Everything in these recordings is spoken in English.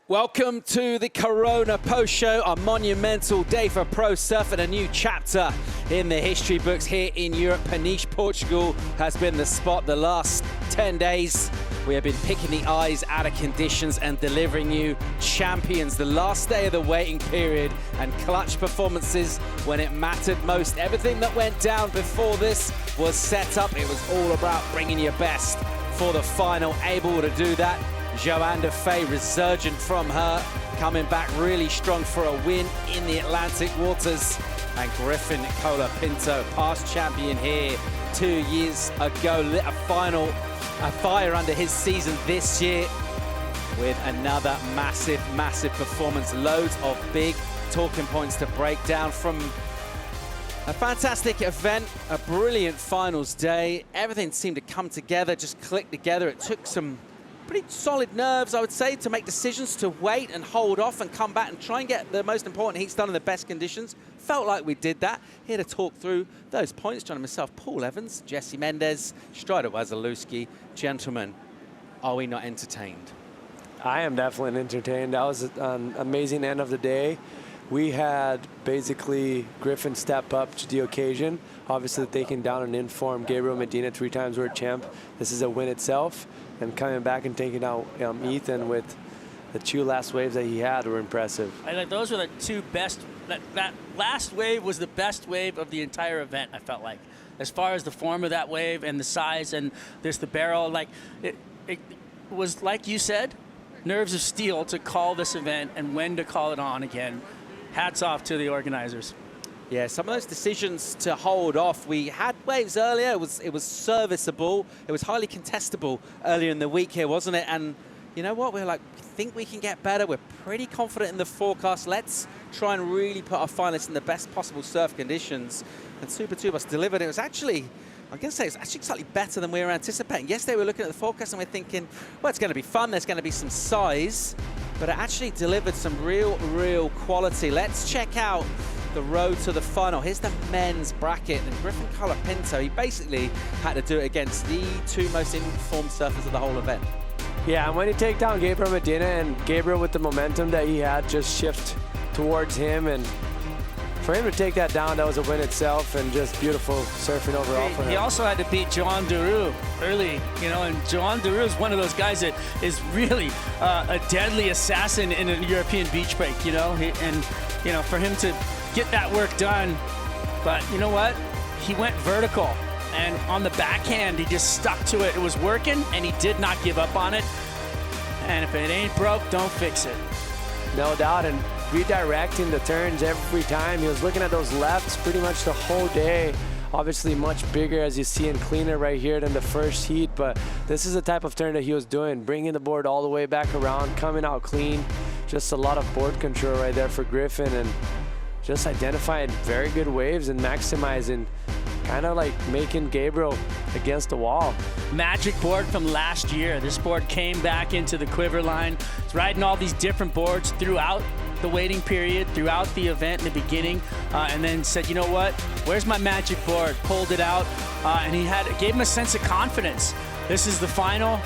Welcome to the Corona Post Show, a monumental day for pro surf and a new chapter in the history books here in Europe. Peniche, Portugal has been the spot the last 10 days. We have been picking the eyes out of conditions and delivering you champions. The last day of the waiting period and clutch performances when it mattered most. Everything that went down before this was set up. It was all about bringing your best for the final. Able to do that. Johanne Defay, resurgent from her, coming back really strong for a win in the Atlantic waters. And Griffin Colapinto, past champion here 2 years ago, lit a fire under his season this year with another massive, massive performance. Loads of big talking points to break down from a fantastic event, a brilliant finals day. Everything seemed to come together, just click together. It took some pretty solid nerves, I would say, to make decisions to wait and hold off and come back and try and get the most important heats done in the best conditions. Felt like we did that. Here to talk through those points, joining myself, Paul Evans, Jesse Mendez, Strider Wasilewski. Gentlemen, are we not entertained? I am definitely entertained. That was an amazing end of the day. We had basically Griffin step up to the occasion. Obviously taking down an informed Gabriel Medina, 3-time world champ. This is a win itself. And coming back and taking out Ethan with the 2 last waves that he had were impressive. Those were the 2 best. That last wave was the best wave of the entire event, I felt like. As far as the form of that wave and the size and the barrel, it was, like you said, nerves of steel to call this event and when to call it on again. Hats off to the organizers. Yeah, some of those decisions to hold off. We had waves earlier. It was serviceable. It was highly contestable earlier in the week here, wasn't it? And you know what? We're like, think we can get better. We're pretty confident in the forecast. Let's try and really put our finalists in the best possible surf conditions. And Supertubos delivered. It was actually, I'm going to say, it's actually slightly better than we were anticipating. Yesterday we were looking at the forecast and we're thinking, well, it's going to be fun. There's going to be some size. But it actually delivered some real quality. Let's check out the road to the final. Here's the men's bracket, and Griffin Colapinto, he basically had to do it against the 2 most informed surfers of the whole event. Yeah, and when you take down Gabriel Medina, and Gabriel with the momentum that he had just shift towards him, and for him to take that down, that was a win itself, and just beautiful surfing overall for him. He also had to beat Johanne Defay early, and Johanne Defay is one of those guys that is really a deadly assassin in a European beach break, for him to get that work done. But you know what? He went vertical, and on the backhand, he just stuck to it. It was working, and he did not give up on it. And if it ain't broke, don't fix it. No doubt, and redirecting the turns every time. He was looking at those lefts pretty much the whole day. Obviously much bigger, as you see, and cleaner right here than the first heat, but this is the type of turn that he was doing, bringing the board all the way back around, coming out clean. Just a lot of board control right there for Griffin, and just identifying very good waves and maximizing, kind of like making Gabriel against the wall. Magic board from last year. This board came back into the quiver line. It's riding all these different boards throughout the waiting period, throughout the event in the beginning, and then said, you know what, where's my magic board? Pulled it out, and gave him a sense of confidence. This is the final,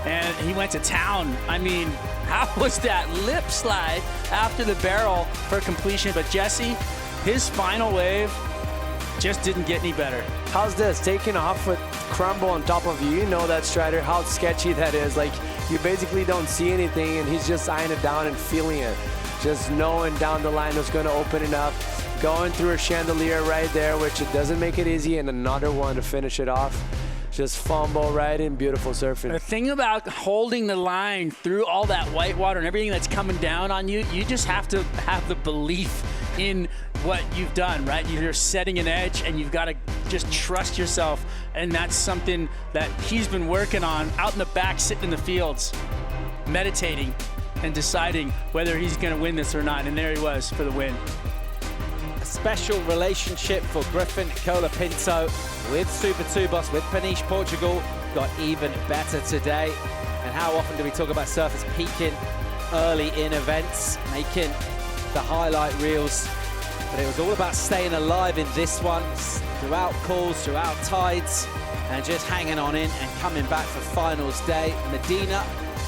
and he went to town. I mean, how was that lip slide after the barrel for completion? But Jesse, his final wave just didn't get any better. How's this? Taking off with crumble on top of you. You know that, Strider, how sketchy that is. Like, you basically don't see anything, and he's just eyeing it down and feeling it. Just knowing down the line was going to open it up. Going through a chandelier right there, which it doesn't make it easy, and another one to finish it off. Just fumble right in, beautiful surfing. The thing about holding the line through all that white water and everything that's coming down on you, you just have to have the belief in what you've done, right? You're setting an edge, and you've got to just trust yourself, and that's something that he's been working on out in the back, sitting in the fields, meditating and deciding whether he's going to win this or not, and there he was for the win. A special relationship for Griffin Colapinto with Supertubos, with Peniche, Portugal, got even better today. And how often do we talk about surfers peaking early in events, making the highlight reels? But it was all about staying alive in this one, throughout calls, throughout tides, and just hanging on in and coming back for finals day. Medina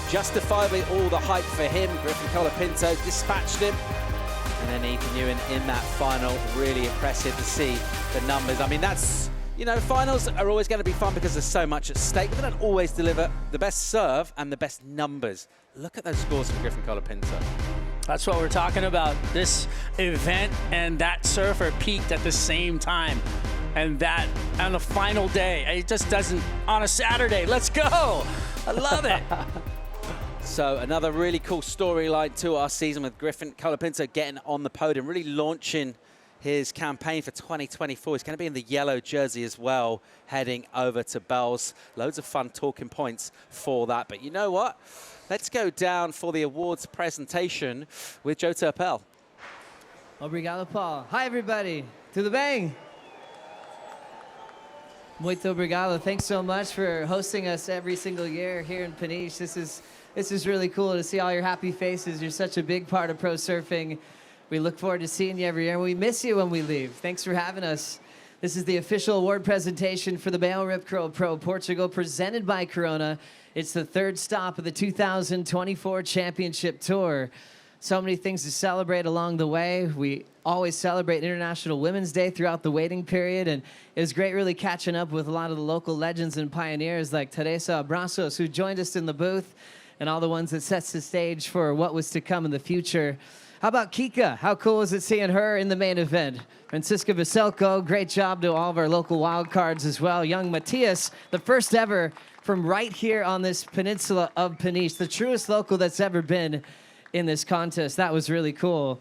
justifiably all the hype for him. Griffin Colapinto dispatched him. And then Ethan Ewing in that final, really impressive to see the numbers. I mean, that's, you know, finals are always going to be fun because there's so much at stake, but they don't always deliver the best serve and the best numbers. Look at those scores from Griffin Colapinto. That's what we're talking about. This event and that surfer peaked at the same time. And that on the final day, it just doesn't, on a Saturday, let's go. I love it. So another really cool storyline to our season with Griffin Colapinto getting on the podium, really launching his campaign for 2024. He's going to be in the yellow jersey as well, heading over to Bells. Loads of fun talking points for that. But you know what? Let's go down for the awards presentation with Joe Turpel. Obrigado, Paul. Hi, everybody. To the bang. Muito obrigado. Thanks so much for hosting us every single year here in Peniche. This is really cool to see all your happy faces. You're such a big part of pro surfing. We look forward to seeing you every year. We miss you when we leave. Thanks for having us. This is the official award presentation for the MEO Rip Curl Pro Portugal, presented by Corona. It's the third stop of the 2024 Championship Tour. So many things to celebrate along the way. We always celebrate International Women's Day throughout the waiting period, and it was great really catching up with a lot of the local legends and pioneers like Teresa Abraços, who joined us in the booth, and all the ones that sets the stage for what was to come in the future. How about Kika? How cool was it seeing her in the main event? Francisca Vaselko, great job to all of our local wild cards as well. Young Matthias, the first ever from right here on this peninsula of Peniche, the truest local that's ever been in this contest. That was really cool.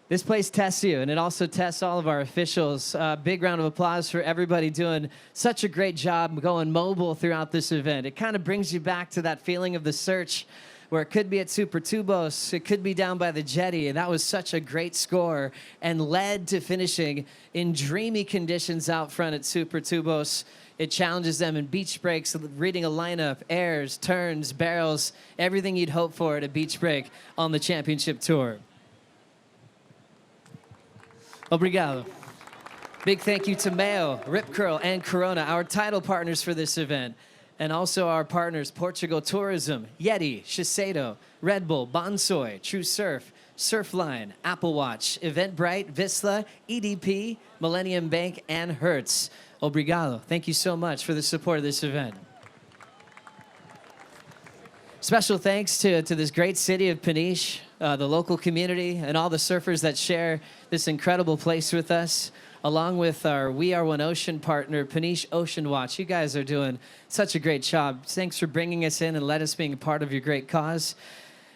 This place tests you, and it also tests all of our officials. Big round of applause for everybody doing such a great job going mobile throughout this event. It kind of brings you back to that feeling of the search where it could be at Supertubos, it could be down by the jetty, and that was such a great score and led to finishing in dreamy conditions out front at Supertubos. It challenges them in beach breaks, reading a lineup, airs, turns, barrels, everything you'd hope for at a beach break on the championship tour. Obrigado. Big thank you to MEO, Rip Curl, and Corona, our title partners for this event. And also our partners, Portugal Tourism, Yeti, Shiseido, Red Bull, Bonsoy, True Surf, Surfline, Apple Watch, Eventbrite, Vistla, EDP, Millennium Bank, and Hertz. Obrigado. Thank you so much for the support of this event. Special thanks to this great city of Peniche, the local community, and all the surfers that share this incredible place with us, along with our We Are One Ocean partner, Peniche Ocean Watch. You guys are doing such a great job. Thanks for bringing us in and let us being a part of your great cause.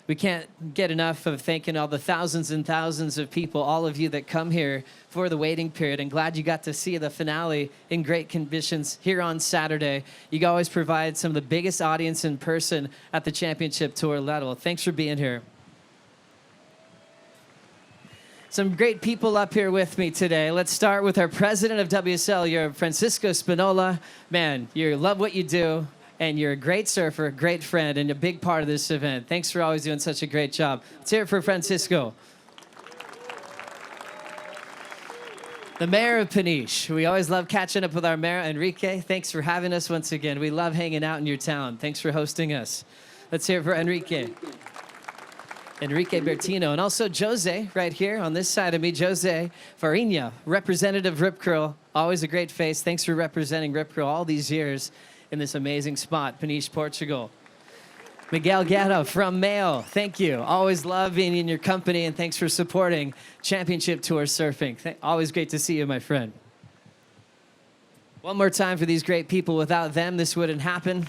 We can't get enough of thanking all the thousands and thousands of people, all of you that come here for the waiting period. And glad you got to see the finale in great conditions here on Saturday. You always provide some of the biggest audience in person at the championship tour level. Thanks for being here. Some great people up here with me today. Let's start with our president of WSL Europe, Francisco Spinola. Man, you love what you do. And you're a great surfer, a great friend, and a big part of this event. Thanks for always doing such a great job. Let's hear it for Francisco. The mayor of Peniche. We always love catching up with our mayor, Enrique. Thanks for having us once again. We love hanging out in your town. Thanks for hosting us. Let's hear it for Enrique. Enrique Bertino. And also Jose, right here on this side of me, Jose Farinha, representative Rip Curl. Always a great face. Thanks for representing Rip Curl all these years in this amazing spot, Peniche, Portugal. Miguel Guerra from MEO, thank you. Always love being in your company, and thanks for supporting Championship Tour Surfing. Always great to see you, my friend. One more time for these great people. Without them, this wouldn't happen.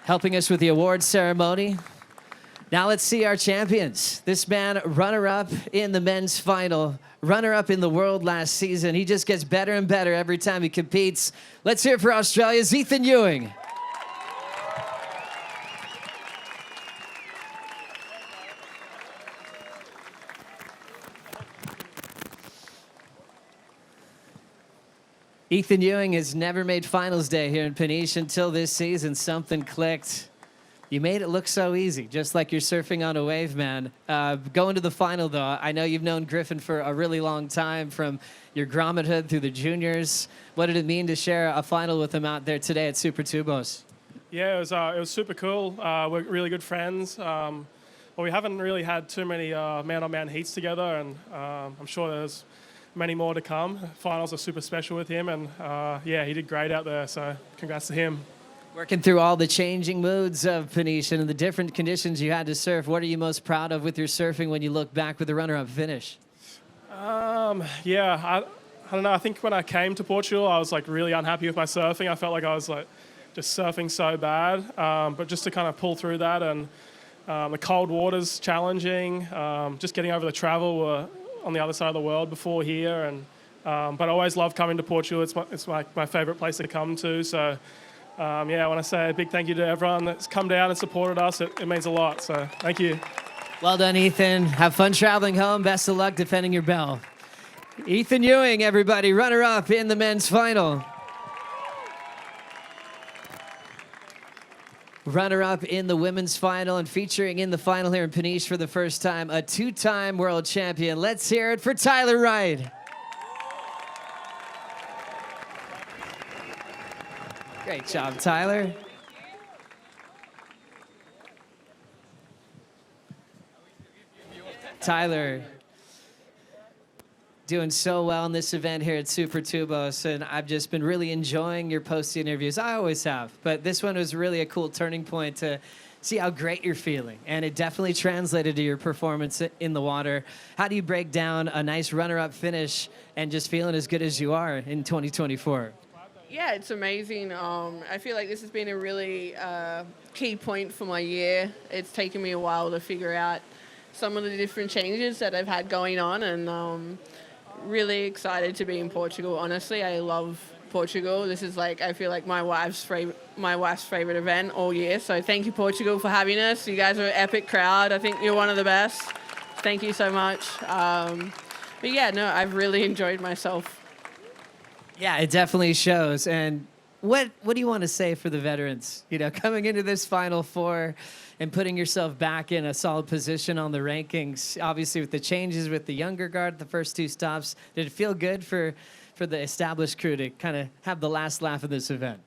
Helping us with the awards ceremony. Now let's see our champions. This man, runner-up in the men's final, runner-up in the world last season. He just gets better and better every time he competes. Let's hear it for Australia's Ethan Ewing. Ethan Ewing has never made finals day here in Peniche until this season. Something clicked. You made it look so easy, just like you're surfing on a wave, man. Going to the final, though, I know you've known Griffin for a really long time, from your grommethood through the juniors. What did it mean to share a final with him out there today at Supertubos? Yeah, it was super cool. We're really good friends. Well, we haven't really had too many man-on-man heats together, and I'm sure there's many more to come. Finals are super special with him, and yeah, he did great out there, so congrats to him. Working through all the changing moods of Peniche and the different conditions you had to surf, what are you most proud of with your surfing when you look back with the runner-up finish? Yeah, I don't know. I think when I came to Portugal, I was like really unhappy with my surfing. I felt like I was like just surfing so bad. But just to kind of pull through that, and the cold water's challenging. Just getting over the travel on the other side of the world before here, and but I always love coming to Portugal. It's my favorite place to come to. So yeah, I want to say a big thank you to everyone that's come down and supported us. It means a lot. So thank you. Well done, Ethan. Have fun traveling home. Best of luck defending your belt. Ethan Ewing, everybody, runner-up in the men's final. Runner-up in the women's final, and featuring in the final here in Peniche for the first time, a two-time world champion. Let's hear it for Tyler Wright. Great job, Tyler. Tyler, doing so well in this event here at Supertubos, and I've just been really enjoying your post interviews. I always have, but this one was really a cool turning point to see how great you're feeling, and it definitely translated to your performance in the water. How do you break down a nice runner-up finish and just feeling as good as you are in 2024? Yeah, it's amazing. I feel like this has been a really key point for my year. It's taken me a while to figure out some of the different changes that I've had going on, and really excited to be in Portugal. Honestly, I love Portugal. This is like, I feel like my wife's favorite event all year. So thank you, Portugal, for having us. You guys are an epic crowd. I think you're one of the best. Thank you so much. But yeah, no, I've really enjoyed myself. Yeah, it definitely shows. And what do you want to say for the veterans? You know, coming into this Final Four and putting yourself back in a solid position on the rankings, obviously with the changes with the younger guard, the first two stops, did it feel good for the established crew to kind of have the last laugh of this event?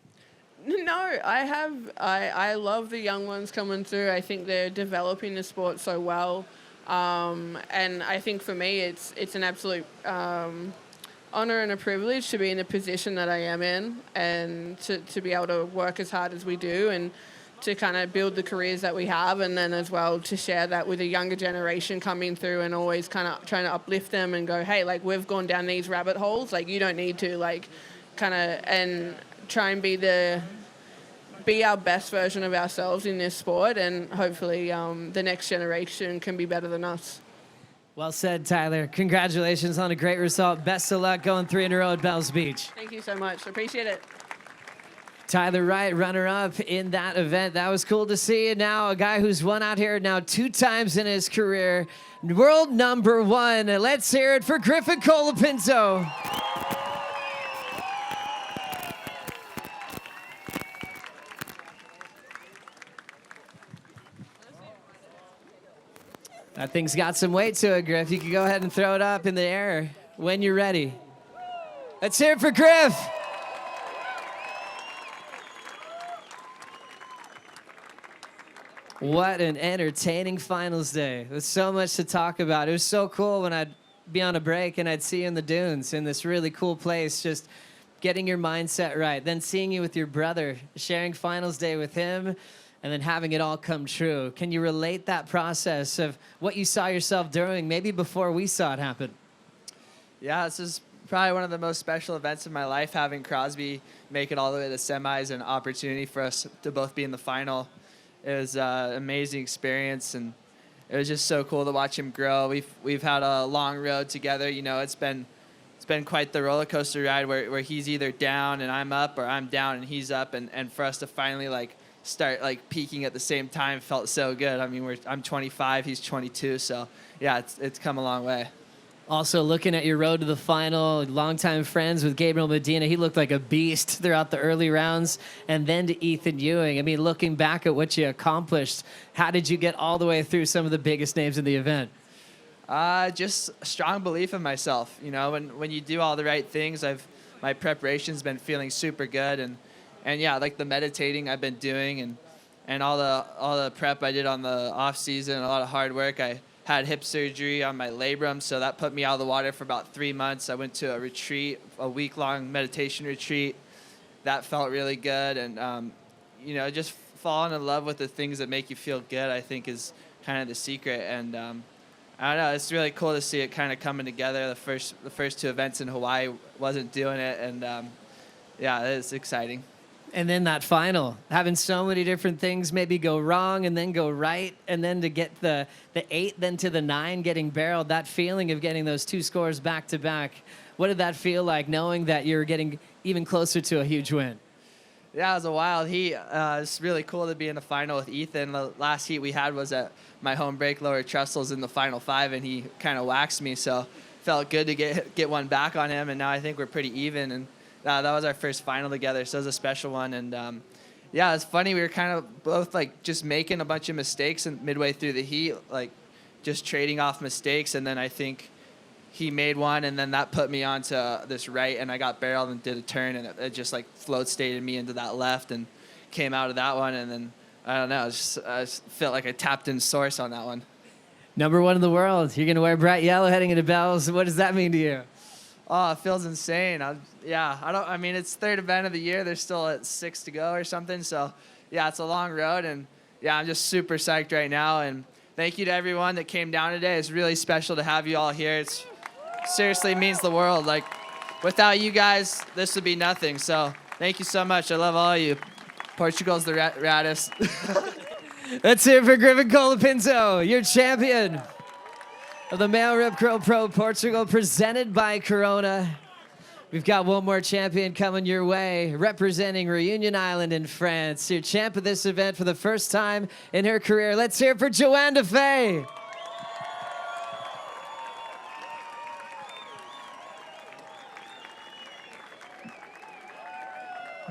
No, I love the young ones coming through. I think they're developing the sport so well. And I think for me, it's an absolute honor and a privilege to be in the position that I am in, and to be able to work as hard as we do, and to kind of build the careers that we have, and then as well to share that with a younger generation coming through, and always kind of trying to uplift them and go, hey, like, we've gone down these rabbit holes, like, you don't need to, like, kind of, and try and be our best version of ourselves in this sport, and hopefully the next generation can be better than us. Well said, Tyler. Congratulations on a great result. Best of luck going 3 in a row at Bells Beach. Thank you so much. Appreciate it. Tyler Wright, runner-up in that event. That was cool to see. And now a guy who's won out here now 2 times in his career. World #1. Let's hear it for Griffin Colapinto. That thing's got some weight to it, Griff. You can go ahead and throw it up in the air when you're ready. Let's hear it for Griff. What an entertaining finals day. There's so much to talk about. It was so cool when I'd be on a break and I'd see you in the dunes in this really cool place, just getting your mindset right. Then seeing you with your brother, sharing finals day with him, and then having it all come true. Can you relate that process of what you saw yourself doing maybe before we saw it happen? Yeah, this is probably one of the most special events of my life, having Crosby make it all the way to the semis, and an opportunity for us to both be in the final. It was an amazing experience, and it was just so cool to watch him grow. We've had a long road together. You know, it's been quite the roller coaster ride where he's either down and I'm up, or I'm down and he's up, and for us to finally start peaking at the same time felt so good. I mean, I'm 25, he's 22, so yeah, it's come a long way. Also, looking at your road to the final, longtime friends with Gabriel Medina, he looked like a beast throughout the early rounds, and then to Ethan Ewing. I mean, looking back at what you accomplished, how did you get all the way through some of the biggest names in the event? Just a strong belief in myself. You know, when you do all the right things, my preparation's been feeling super good, and yeah, like the meditating I've been doing and all the prep I did on the off season, a lot of hard work. I had hip surgery on my labrum, so that put me out of the water for about 3 months. I went to a retreat, a week-long meditation retreat. That felt really good, and you know, just falling in love with the things that make you feel good, I think, is kind of the secret. And I don't know, it's really cool to see it kind of coming together. The first 2 events in Hawaii wasn't doing it, and yeah, it's exciting. And then that final, having so many different things maybe go wrong and then go right, and then to get the 8, then to the 9, getting barreled, that feeling of getting those 2 scores back to back. What did that feel like, knowing that you're getting even closer to a huge win? Yeah, it was a wild heat. It's really cool to be in the final with Ethan. The last heat we had was at my home break lower trestles in the final 5, and he kind of waxed me, so felt good to get one back on him, and now I think we're pretty even. And that was our first final together, so it was a special one. And yeah, it's funny, we were kind of both like just making a bunch of mistakes and midway through the heat, like just trading off mistakes, and then I think he made one, and then that put me onto this right, and I got barreled and did a turn, and it just like float stated me into that left and came out of that one, and then I don't know, I just felt like I tapped in source on that one. Number 1 in the world. You're going to wear bright yellow heading into Bells. What does that mean to you? Oh, it feels insane. I mean, it's 3rd event of the year. There's still at 6 to go or something. So, yeah, it's a long road. And, yeah, I'm just super psyched right now. And thank you to everyone that came down today. It's really special to have you all here. It's seriously means the world. Like, without you guys, this would be nothing. So, thank you so much. I love all of you. Portugal's the raddest. Let's hear it for Griffin Colapinto, your champion of the MEO Rip Curl Pro Portugal, presented by Corona. We've got one more champion coming your way, representing Reunion Island in France. Your champ of this event for the first time in her career. Let's hear it for Johanne Defay.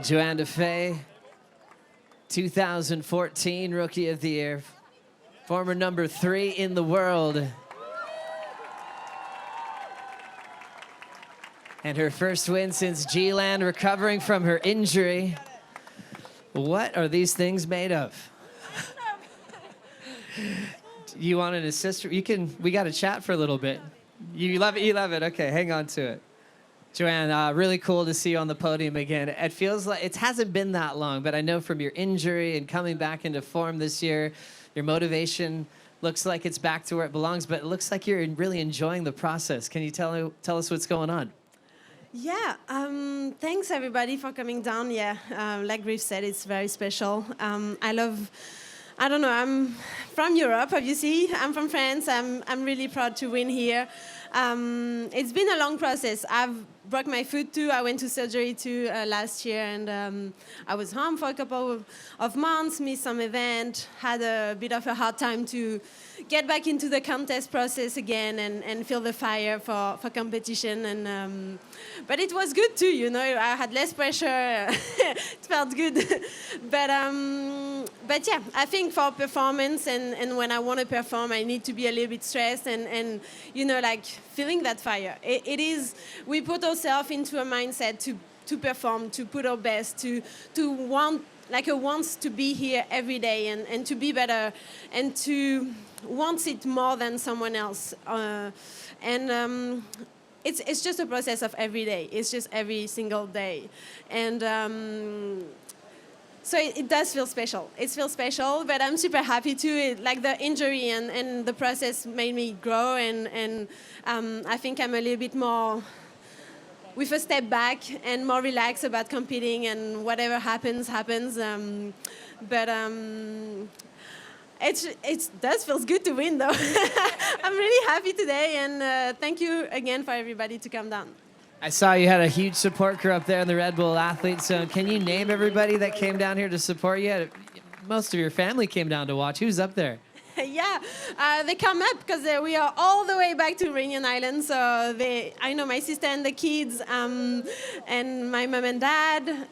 Johanne Defay, 2014 Rookie of the Year, former number 3 in the world. And her first win since G-Land, recovering from her injury. What are these things made of? You want an assist? We got to chat for a little bit. You love it, okay, hang on to it. Johanne, really cool to see you on the podium again. It feels like it hasn't been that long, but I know from your injury and coming back into form this year, your motivation looks like it's back to where it belongs, but it looks like you're really enjoying the process. Can you tell us what's going on? Yeah, thanks everybody for coming down. Yeah, like Griff said, it's very special. I don't know, I'm from Europe, obviously. I'm from France. I'm really proud to win here. It's been a long process. I've broke my foot too. I went to surgery too last year, and I was home for a couple of months, missed some event, had a bit of a hard time to get back into the contest process again and feel the fire for competition. And but it was good too, you know. I had less pressure. It felt good. But yeah, I think for performance and when I want to perform, I need to be a little bit stressed and you know, like feeling that fire. It is, we put ourselves into a mindset to perform, to put our best, to want, like a wants to be here every day and to be better and to want it more than someone else. It's just a process of every day. It's just every single day. And so it does feel special. It feels special, but I'm super happy too. Like the injury and the process made me grow, and I think I'm a little bit more with a step back and more relaxed about competing, and whatever happens. It does feel good to win, though. I'm really happy today, and thank you again for everybody to come down. I saw you had a huge support crew up there in the Red Bull Athlete Zone. Can you name everybody that came down here to support you? Most of your family came down to watch. Who's up there? Yeah, they come up because we are all the way back to Reunion Island. So I know my sister and the kids, and my mom and dad.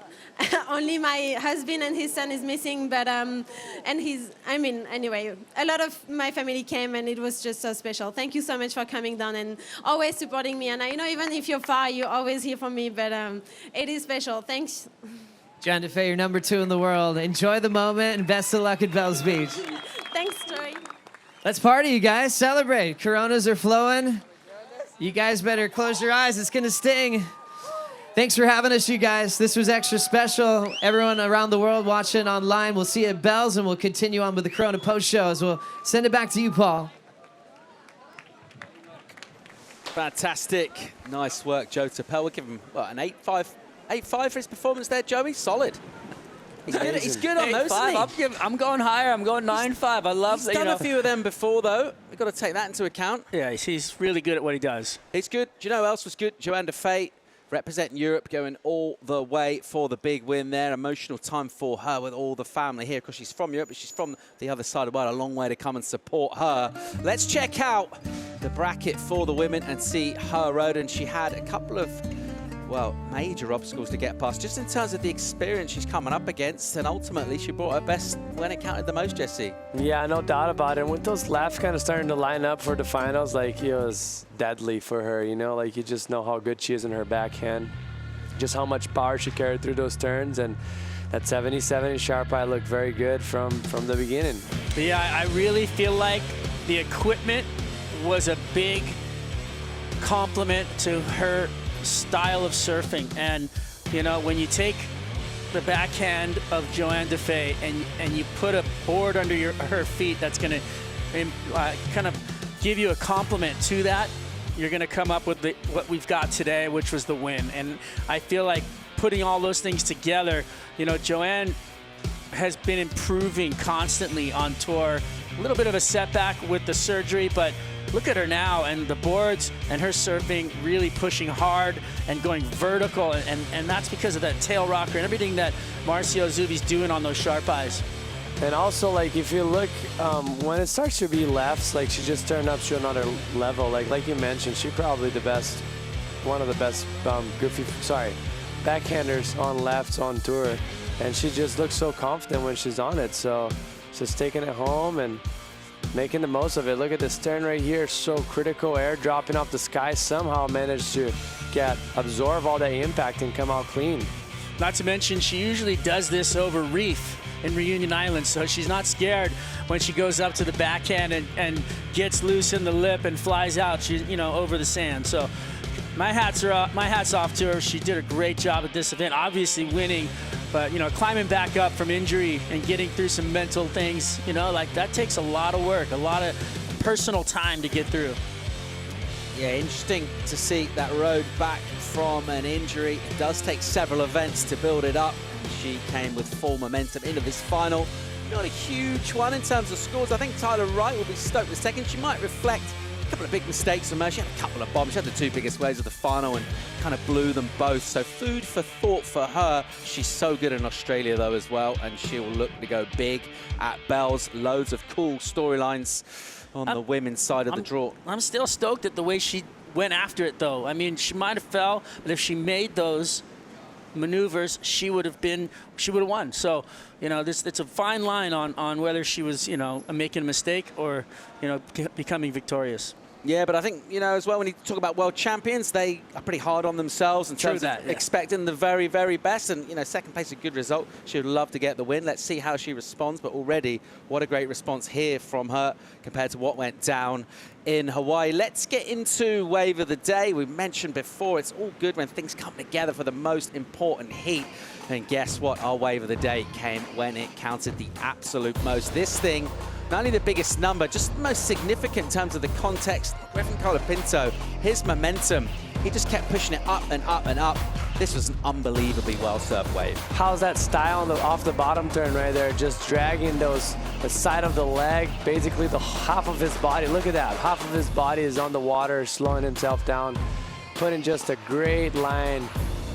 Only my husband and his son is missing, but anyway, a lot of my family came, and it was just so special. Thank you so much for coming down and always supporting me. And I know even if you're far, you're always here for me, but it is special. Thanks. Johanne Defay, you're number 2 in the world. Enjoy the moment and best of luck at Bells Beach. Thanks, Troy. Let's party, you guys. Celebrate. Coronas are flowing. You guys better close your eyes. It's going to sting. Thanks for having us, you guys. This was extra special. Everyone around the world watching online, we'll see you at Bells, and we'll continue on with the Corona post shows. We'll send it back to you, Paul. Fantastic. Nice work, Joe Tapel. We'll give him, what, an 8.5? 8.5 for his performance there, Joey. Solid. He's good on those, isn't he? I'm going higher. I'm going 9.5. I love that. He's done a few of them before, though. We've got to take that into account. Yeah, he's really good at what he does. He's good. Do you know who else was good? Johanne Defay, representing Europe, going all the way for the big win there. Emotional time for her with all the family here, because she's from Europe, but she's from the other side of the world. A long way to come and support her. Let's check out the bracket for the women and see her road. And she had a couple of, well, major obstacles to get past, just in terms of the experience she's coming up against, and ultimately she brought her best when it counted the most, Jesse. Yeah, no doubt about it. With those laps kind of starting to line up for the finals, like, it was deadly for her, you know? Like, you just know how good she is in her backhand, just how much power she carried through those turns, and that 70-70 sharp eye looked very good from the beginning. Yeah, I really feel like the equipment was a big compliment to her style of surfing. And you know, when you take the backhand of Johanne Defay and you put a board under her feet, that's going to kind of give you a compliment to that, you're going to come up with what we've got today, which was the win. And I feel like putting all those things together, you know, Johanne has been improving constantly on tour. A little bit of a setback with the surgery, but look at her now, and the boards and her surfing really pushing hard and going vertical, and that's because of that tail rocker and everything that Marcio Zubi's doing on those sharp eyes. And also, like, if you look, when it starts to be lefts, like, she just turned up to another level. Like you mentioned, she's probably the best, one of the best backhanders on lefts on tour. And she just looks so confident when she's on it. So just taking it home and making the most of it. Look at this turn right here, so critical, air dropping off the sky, somehow managed to absorb all that impact and come out clean. Not to mention, she usually does this over reef in Reunion Island, so she's not scared when she goes up to the backhand and gets loose in the lip and flies out, over the sand. So my hat's off to her. She did a great job at this event, obviously winning, but climbing back up from injury and getting through some mental things, like that takes a lot of work, a lot of personal time to get through. Yeah, interesting to see that road back from an injury. It does take several events to build it up. She came with full momentum into this final. Not a huge one in terms of scores. I think Tyler Wright will be stoked with second. She might reflect a couple of big mistakes from her. She had a couple of bombs. She had the two biggest waves of the final and kind of blew them both. So food for thought for her. She's so good in Australia though as well, and she'll look to go big at Bells. Loads of cool storylines on the women's side of the draw. I'm still stoked at the way she went after it though. I mean, she might have fell, but if she made those maneuvers, she would have won. So, it's a fine line on whether she was, making a mistake or, becoming victorious. Yeah, but I think, as well, when you talk about world champions, they are pretty hard on themselves in terms of expecting the very, very best. And, second place, a good result. She would love to get the win. Let's see how she responds. But already, what a great response here from her compared to what went down in Hawaii. Let's get into wave of the day. We mentioned before, it's all good when things come together for the most important heat. And guess what? Our wave of the day came when it counted the absolute most. This thing, not only the biggest number, just the most significant in terms of the context. Griffin Colapinto, his momentum, he just kept pushing it up and up and up. This was an unbelievably well-served wave. How's that style off the bottom turn right there, just dragging the side of the leg, basically the half of his body. Look at that, half of his body is on the water, slowing himself down, putting just a great line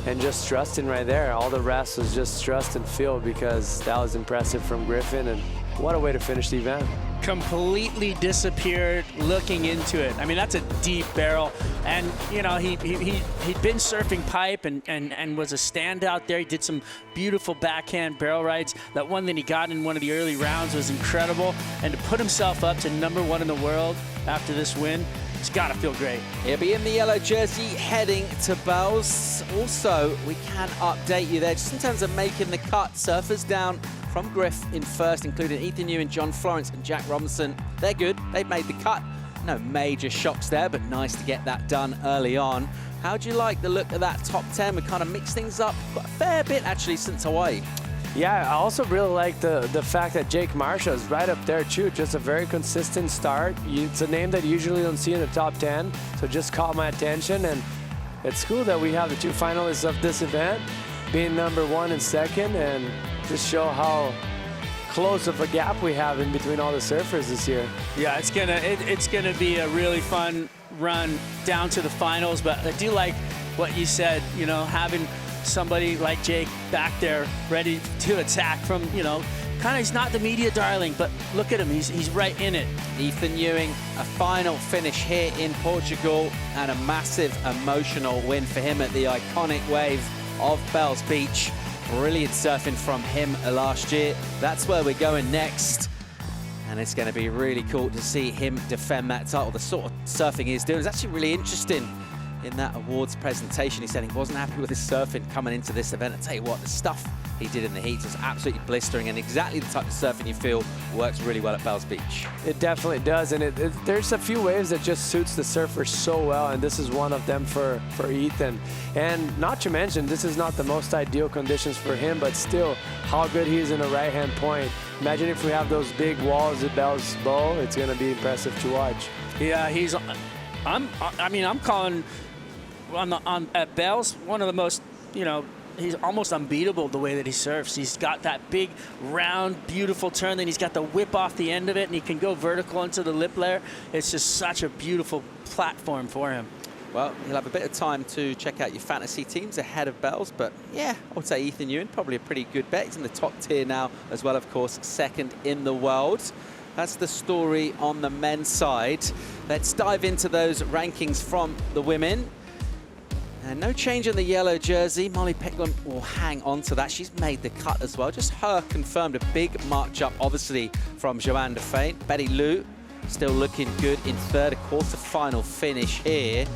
and just trusting right there. All the rest was just trust and feel, because that was impressive from Griffin, and what a way to finish the event. Completely disappeared looking into it. I mean, that's a deep barrel. And, he'd been surfing pipe and was a standout there. He did some beautiful backhand barrel rides. That one that he got in one of the early rounds was incredible. And to put himself up to #1 in the world after this win, It's got to feel great. He'll be in the yellow jersey heading to Bells. Also, we can update you there just in terms of making the cut. Surfers down from Griff in first, including Ethan Ewing, John Florence and Jack Robinson. They're good. They've made the cut. No major shocks there, but nice to get that done early on. How do you like the look of that top 10? We kind of mixed things up quite a fair bit, actually, since Hawaii. Yeah, I also really like the fact that Jake Marshall is right up there too. Just a very consistent start. It's a name that you usually don't see in the top 10, so just caught my attention. And it's cool that we have the two finalists of this event being number 1 and 2nd, and just show how close of a gap we have in between all the surfers this year. Yeah, it's gonna be a really fun run down to the finals. But I do like what you said. You know, having somebody like Jake back there ready to attack from, you know, kind of, he's not the media darling, but look at him, he's right in it. Ethan Ewing, a final finish here in Portugal and a massive emotional win for him at the iconic wave of Bells Beach. Brilliant surfing from him last year. That's where we're going next. And it's going to be really cool to see him defend that title. The sort of surfing he's doing is actually really interesting. In that awards presentation, he said he wasn't happy with his surfing coming into this event. I tell you what, the stuff he did in the heat was absolutely blistering, and exactly the type of surfing you feel works really well at Bells Beach. It definitely does, and there's a few waves that just suits the surfer so well, and this is one of them for Ethan. And not to mention, this is not the most ideal conditions for him, but still, how good he is in a right-hand point. Imagine if we have those big walls at Bells Bow, it's going to be impressive to watch. Yeah, I'm calling at Bells one of the most, you know, he's almost unbeatable the way that he surfs. He's got that big, round, beautiful turn, then he's got the whip off the end of it, and he can go vertical into the lip layer. It's just such a beautiful platform for him. Well, you'll have a bit of time to check out your fantasy teams ahead of Bells, but yeah, I would say Ethan Ewing, probably a pretty good bet. He's in the top tier now as well, of course, 2nd in the world. That's the story on the men's side. Let's dive into those rankings from the women. And no change in the yellow jersey. Molly Picklum will hang on to that. She's made the cut as well. Just her confirmed, a big march up, obviously, from Johanne Defay. Betty Lou still looking good in 3rd, a quarter-final finish here.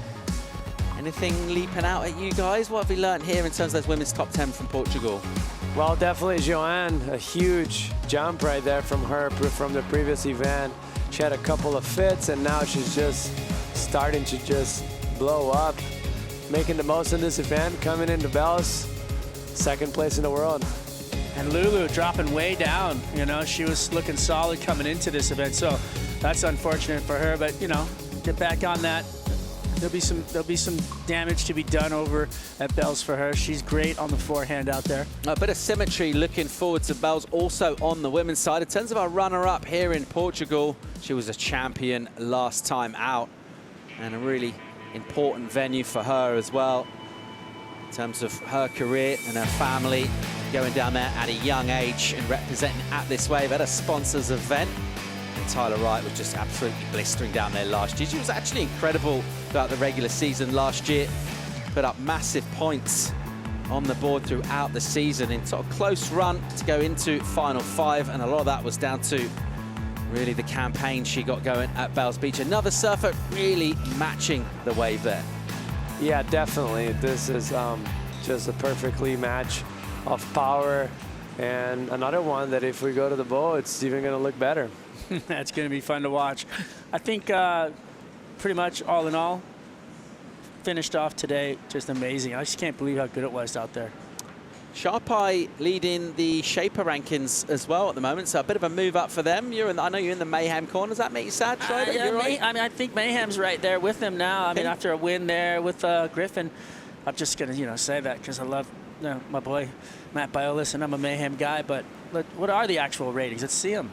Anything leaping out at you guys? What have we learned here in terms of those women's top 10 from Portugal? Well, definitely Johanne, a huge jump right there from her from the previous event. She had a couple of fits, and now she's just starting to just blow up. Making the most in this event, coming into Bells, 2nd place in the world. And Lulu dropping way down. You know, she was looking solid coming into this event, so that's unfortunate for her. But you know, get back on that. There'll be some damage to be done over at Bells for her. She's great on the forehand out there. A bit of symmetry looking forward to Bells also on the women's side. In terms of our runner-up here in Portugal, she was a champion last time out, and a really important venue for her as well in terms of her career and her family, going down there at a young age and representing at this wave at a sponsors event. And Tyler Wright was just absolutely blistering down there last year. She was actually incredible throughout the regular season last year, put up massive points on the board throughout the season in sort of close run to go into final 5, and a lot of that was down to really the campaign she got going at Bells Beach. Another surfer really matching the wave there. Yeah, definitely. This is just a perfectly match of power, and another one that if we go to the bowl, it's even going to look better. That's going to be fun to watch. I think pretty much all in all, finished off today just amazing. I just can't believe how good it was out there. Sharpeye leading the Shaper rankings as well at the moment, so a bit of a move up for them. I know you're in the Mayhem corner. Does that make you sad, Troy? Yeah, right? I mean, I think Mayhem's right there with them now. I mean, after a win there with Griffin, I'm just going to, say that because I love my boy Matt Biolis, and I'm a Mayhem guy. But what are the actual ratings? Let's see them.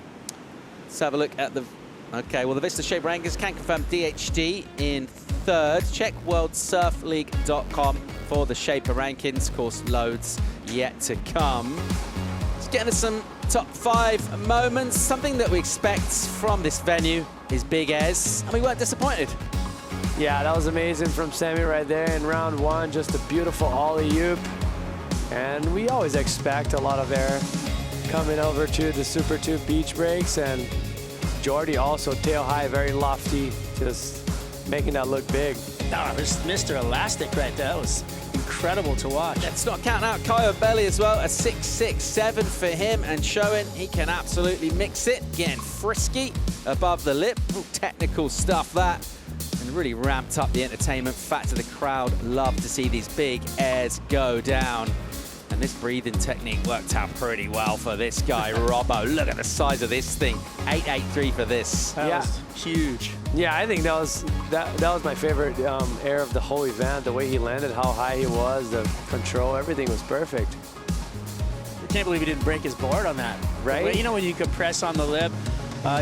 Let's have a look at the... Okay, well, the Vista Shaper rankings can confirm DHD in 3rd. Check worldsurfleague.com for the Shaper rankings. Of course, loads yet to come. Let's get into some top 5 moments. Something that we expect from this venue is big airs, and we weren't disappointed. Yeah, that was amazing from Sammy right there in round 1. Just a beautiful alley-oop. And we always expect a lot of air coming over to the Supertube beach breaks. And Jordy also tail high, very lofty, just making that look big. Oh, there's Mr. Elastic right there. That was incredible to watch. Let's not count out Kyle Belly as well. A 6.67 for him, and showing he can absolutely mix it. Getting frisky above the lip. All technical stuff that. And really ramped up the entertainment factor. The crowd love to see these big airs go down. And this breathing technique worked out pretty well for this guy, Robbo. Look at the size of this thing. 8.83 for this. That was huge. Yeah, I think that was my favorite air of the whole event. The way he landed, how high he was, the control, everything was perfect. I can't believe he didn't break his board on that. Right? You know when you compress on the lip,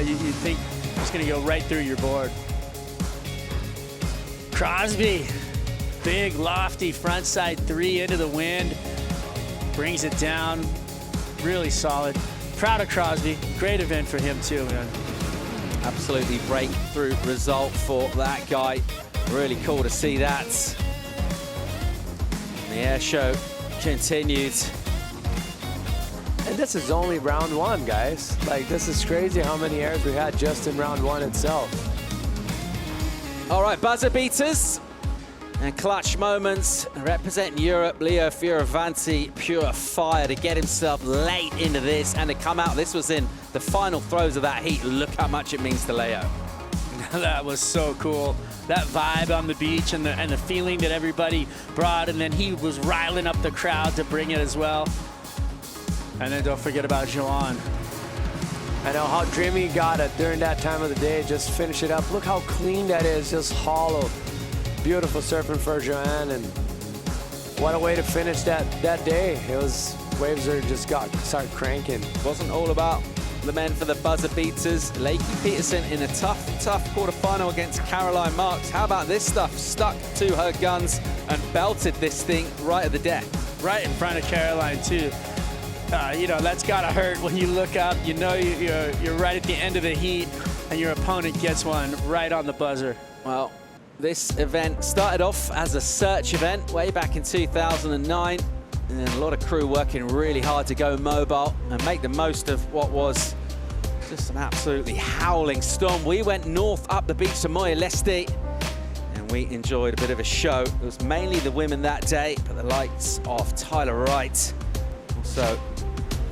you think it's going to go right through your board. Crosby, big lofty frontside 3 into the wind. Brings it down, really solid. Proud of Crosby, great event for him too, man. Absolutely breakthrough result for that guy. Really cool to see that. The air show continued. And this is only round 1, guys. Like, this is crazy how many airs we had just in round 1 itself. All right, buzzer beaters. And clutch moments representing Europe. Leo Fioravanti, pure fire to get himself late into this and to come out. This was in the final throws of that heat. Look how much it means to Leo. That was so cool. That vibe on the beach and the feeling that everybody brought, and then he was riling up the crowd to bring it as well. And then don't forget about Johanne. I know how dreamy he got it during that time of the day. Just finish it up. Look how clean that is, just hollow. Beautiful surfing for Johanne, and what a way to finish that day. It was, waves are just started cranking. Wasn't all about the men for the buzzer beaters. Lakey Peterson in a tough quarterfinal against Caroline Marks. How about this stuff? Stuck to her guns and belted this thing right at the deck. Right in front of Caroline too. You know, that's gotta hurt when you look up. You know you're right at the end of the heat, and your opponent gets one right on the buzzer. Well, this event started off as a search event way back in 2009, and then a lot of crew working really hard to go mobile and make the most of what was just an absolutely howling storm. We went north up the beach to Moya Leste, and we enjoyed a bit of a show. It was mainly the women that day, but the likes of Tyler Wright, also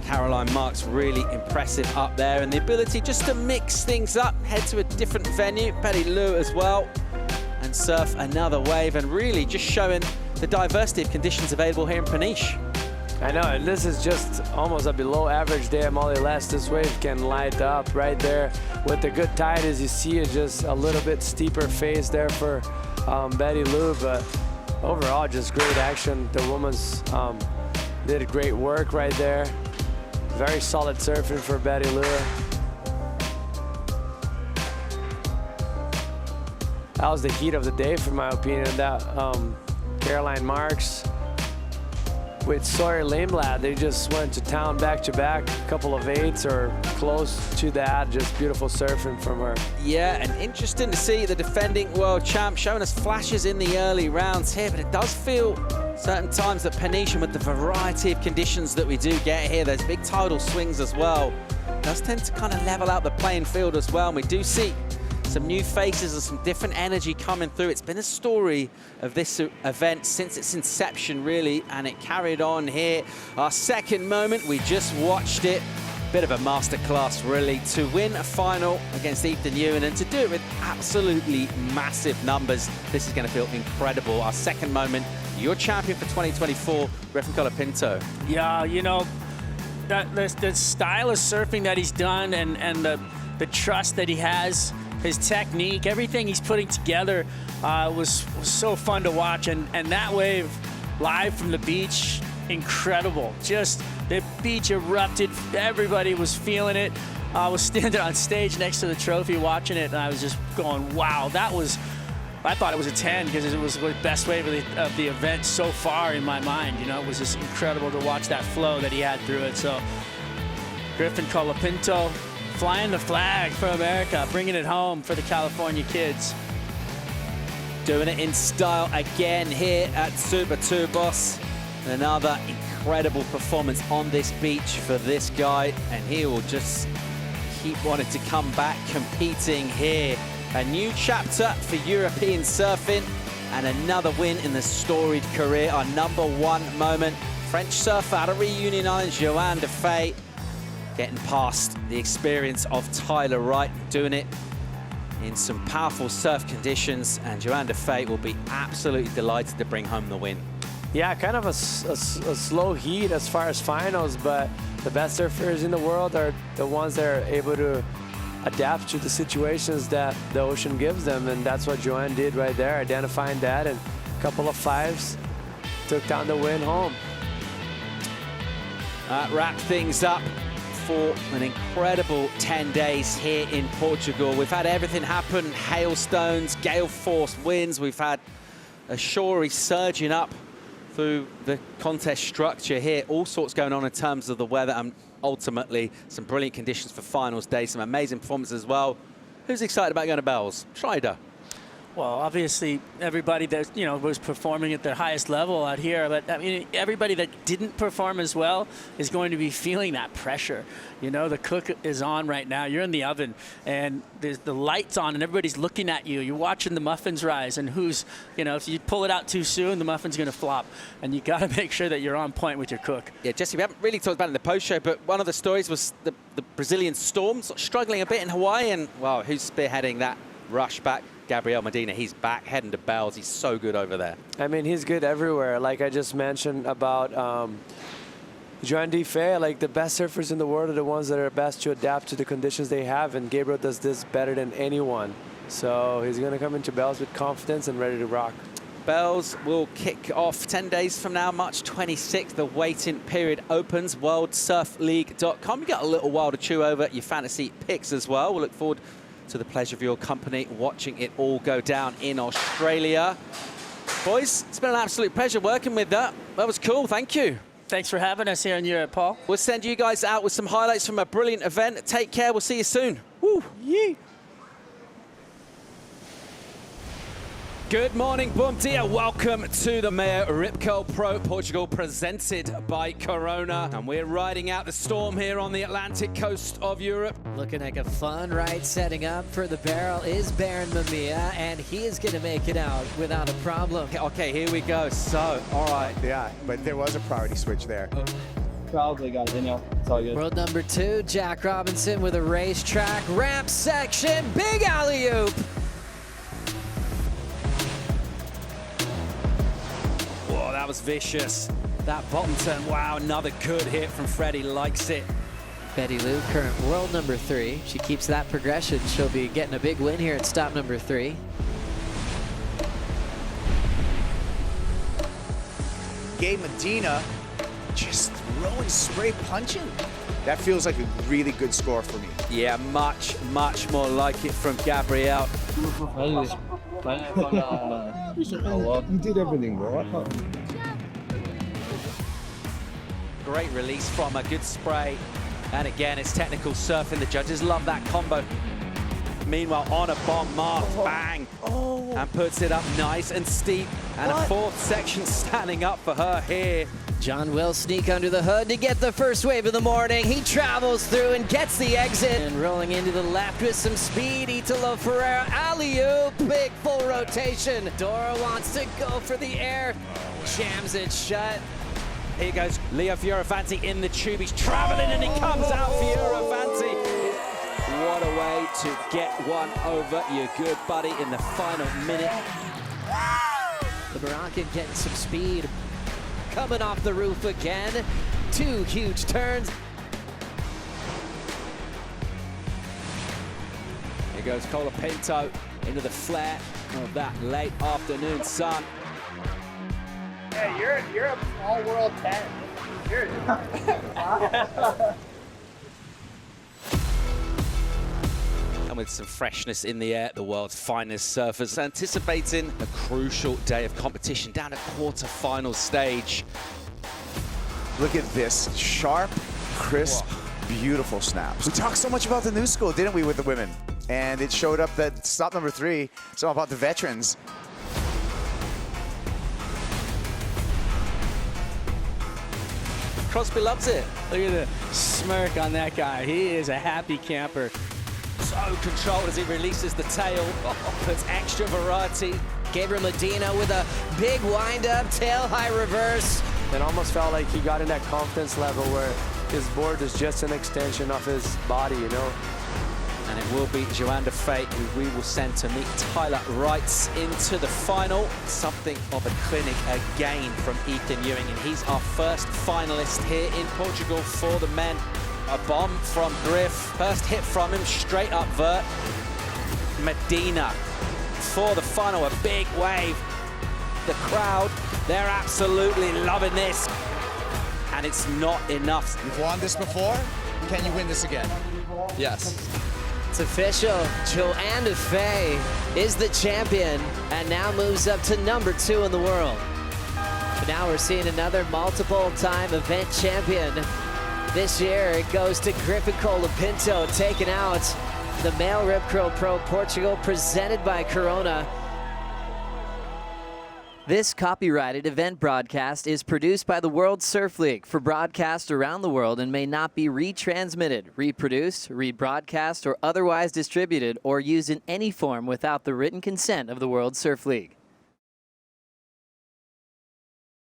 Caroline Marks, really impressive up there, and the ability just to mix things up, head to a different venue. Betty Lou as well, and surf another wave, and really just showing the diversity of conditions available here in Peniche. I know, and this is just almost a below average day at Moya Leste. This wave can light up right there. With the good tide, as you see, it's just a little bit steeper face there for Betty Lou, but overall just great action. The women's did great work right there. Very solid surfing for Betty Lou. That was the heat of the day, for my opinion. That Caroline Marks with Sawyer Lameblad, they just went to town back to back, a couple of 8s or close to that. Just beautiful surfing from her. Yeah, and interesting to see the defending world champ showing us flashes in the early rounds here, but it does feel certain times that Peniche, with the variety of conditions that we do get here, those big tidal swings as well, does tend to kind of level out the playing field as well. And we do see some new faces and some different energy coming through. It's been a story of this event since its inception, really, and it carried on here. Our second moment, we just watched it. Bit of a masterclass, really, to win a final against Ethan Ewan and to do it with absolutely massive numbers. This is going to feel incredible. Our second moment, your champion for 2024, Griffin Colapinto. Yeah, you know, the style of surfing that he's done and the trust that he has, his technique, everything he's putting together was so fun to watch. And that wave live from the beach, incredible. Just the beach erupted. Everybody was feeling it. I was standing on stage next to the trophy watching it, and I was just going, wow, that was, I thought it was a 10 because it was the best wave of the event so far in my mind. You know, it was just incredible to watch that flow that he had through it. So Griffin Colapinto, flying the flag for America, bringing it home for the California kids. Doing it in style again here at Supertubos. Another incredible performance on this beach for this guy, and he will just keep wanting to come back competing here A new chapter for European surfing and another win in the storied career. Our #1 moment. French surfer out of Reunion Islands, Johanne Defay, getting past the experience of Tyler Wright, doing it in some powerful surf conditions, and Johanne Defay will be absolutely delighted to bring home the win. Yeah, kind of a slow heat as far as finals, but the best surfers in the world are the ones that are able to adapt to the situations that the ocean gives them, and that's what Johanne did right there, identifying that, and a couple of fives took down the win home. Wrap things up for an incredible 10 days here in Portugal. We've had everything happen: hailstones, gale-force winds. We've had a shore resurging up through the contest structure here. All sorts going on in terms of the weather, and ultimately some brilliant conditions for finals day, some amazing performances as well. Who's excited about going to Bells? Schreider. Well, obviously, everybody that was performing at their highest level out here, but I mean, everybody that didn't perform as well is going to be feeling that pressure. The cook is on right now. You're in the oven, and there's the lights on, and everybody's looking at you. You're watching the muffins rise, and if you pull it out too soon, the muffin's going to flop, and you got to make sure that you're on point with your cook. Yeah, Jesse, we haven't really talked about it in the post show, but one of the stories was the Brazilian storm, sort of struggling a bit in Hawaii, and wow, who's spearheading that rush back? Gabriel Medina. He's back heading to Bells. He's so good over there. I mean, he's good everywhere. Like I just mentioned about Johanne Defay, like the best surfers in the world are the ones that are best to adapt to the conditions they have, and Gabriel does this better than anyone. So he's going to come into Bells with confidence and ready to rock. Bells will kick off 10 days from now, March 26th. The waiting period opens. WorldSurfLeague.com. You got a little while to chew over your fantasy picks as well. We'll look forward to the pleasure of your company watching it all go down in Australia. Boys, it's been an absolute pleasure working with that. That was cool. Thank you. Thanks for having us here in Europe, Paul. We'll send you guys out with some highlights from a brilliant event. Take care. We'll see you soon. Woo. Yeah. Good morning, bom dia. Welcome to the MEO Rip Curl Pro Portugal, presented by Corona. And we're riding out the storm here on the Atlantic coast of Europe. Looking like a fun ride setting up for the barrel is Baron Mamiya, and he is going to make it out without a problem. Okay, here we go. So, all right. Yeah, but there was a priority switch there. Probably got it, it's all good. World #2, Jack Robinson with a racetrack ramp section. Big alley-oop. Whoa, that was vicious. That bottom turn, wow, another good hit from Freddie, likes it. Betty Lou, current world #3. She keeps that progression. She'll be getting a big win here at stop #3. Gabe Medina just throwing, spray punching. That feels like a really good score for me. Yeah, much, much more like it from Gabriel. You did everything, bro. Great release from a good spray. And again, it's technical surfing. The judges love that combo. Meanwhile, on a bomb mark, bang, and puts it up nice and steep. And a fourth section standing up for her here. John will sneak under the hood to get the first wave of the morning. He travels through and gets the exit. And rolling into the left with some speed, Italo Ferreira, alley-oop, big full rotation. Dora wants to go for the air, jams it shut. Here goes Leo Fioravanti in the tube. He's traveling and he comes out, Fioravanti. What a way to get one over your good buddy in the final minute. The Moroccan getting some speed. Coming off the roof again. 2 huge turns. Here goes Colapinto into the flare of that late afternoon sun. Yeah, you're a all world 10. And with some freshness in the air, the world's finest surfers anticipating a crucial day of competition down at quarter-final stage. Look at this, sharp, crisp, beautiful snaps. We talked so much about the new school, didn't we, with the women? And it showed up that stop #3, it's all about the veterans. Crosby loves it. Look at the smirk on that guy. He is a happy camper. so controlled as he releases the tail. Puts extra variety. Gabriel Medina with a big wind-up, tail-high reverse. It almost felt like he got in that confidence level where his board is just an extension of his body, you know. And it will be Johanne Defay who we will send to meet Tyler Wrights into the final. Something of a clinic again from Ethan Ewing, and he's our first finalist here in Portugal for the men. A bomb from Griff. First hit from him, straight up vert. Medina for the final, a big wave. The crowd, they're absolutely loving this. And it's not enough. You've won this before. Can you win this again? Yes. It's official. Johanne Defay is the champion and now moves up to #2 in the world. But now we're seeing another multiple-time event champion. This year it goes to Griffin Colapinto, taking out the MEO Rip Curl Pro Portugal, presented by Corona. This copyrighted event broadcast is produced by the World Surf League for broadcast around the world and may not be retransmitted, reproduced, rebroadcast, or otherwise distributed or used in any form without the written consent of the World Surf League.